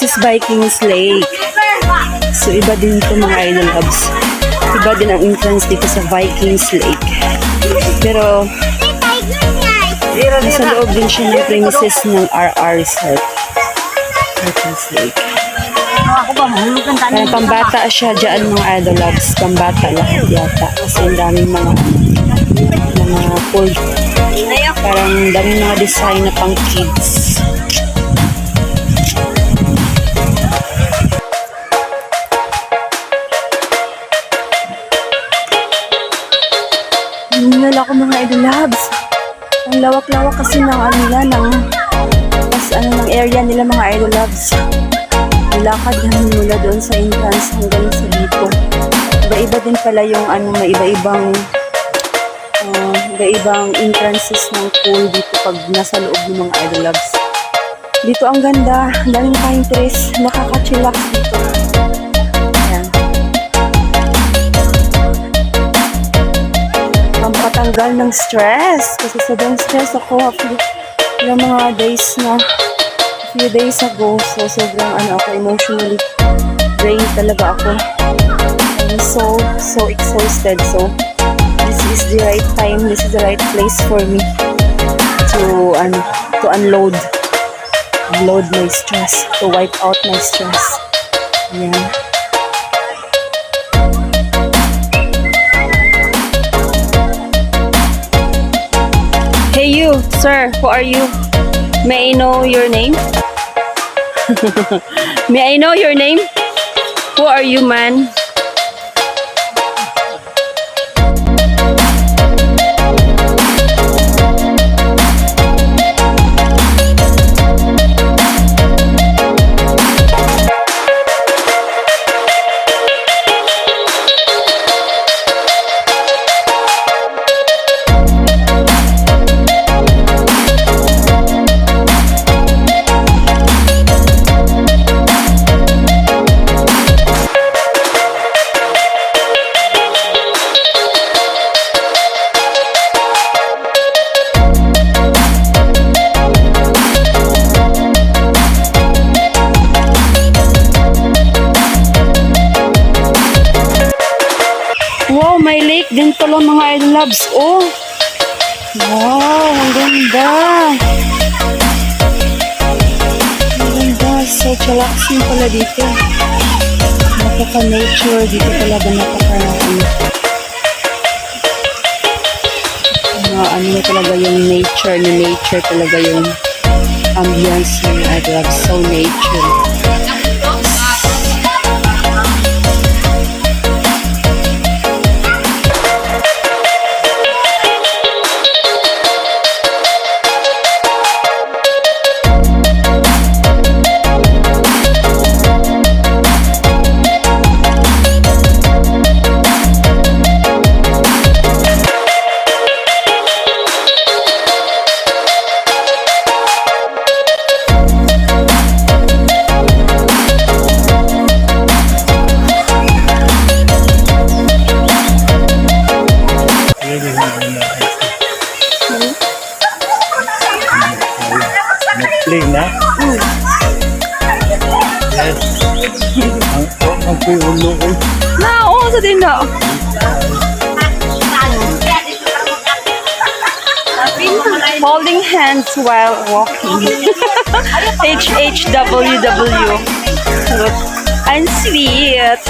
This is Vikings Lake. So, iba din ito mga idol loves. Iba din ang entrance dito sa Vikings Lake. Pero, nasa loob din siya ng premises ng RR Resort. Vikings Lake. Pambata siya dyan mga idol loves. Pambata lahat yata. Kasi ang daming mga pool. Parang daming mga design na pang kids. Nala ko mga idol loves. Ang lawak-lawak kasi ng ng area nila mga idol loves. Nilakad namin mula doon sa entrance hanggang sa dito. Iba-iba din pala yung may iba-ibang entrances ng pool dito pag nasa loob ng mga idol loves. Dito ang ganda, daming pine trees, nakaka-chillax dito. Pampatanggal ng stress kasi sobrang stress ako yung mga few days ago. So sobrang ako emotionally drained talaga ako. I'm so exhausted. So this is the right time, this is the right place for me to unload my stress, to wipe out my stress. Ayan. Hey you, sir, who are you? May I know your name? May I know your name? Who are you, man? Wow, may lake din pala mga idol loves. Oh! Wow, ang ganda! Ang ganda. So, chillaxing pala dito. Napaka-nature. Dito talaga na talaga yung nature na nature talaga yung ambience ng idol loves. So, nature. Nag-play na? Yes. Ang puyo ko. Oo, sa din na. Holding hands while walking. HHWW. Ang sweet.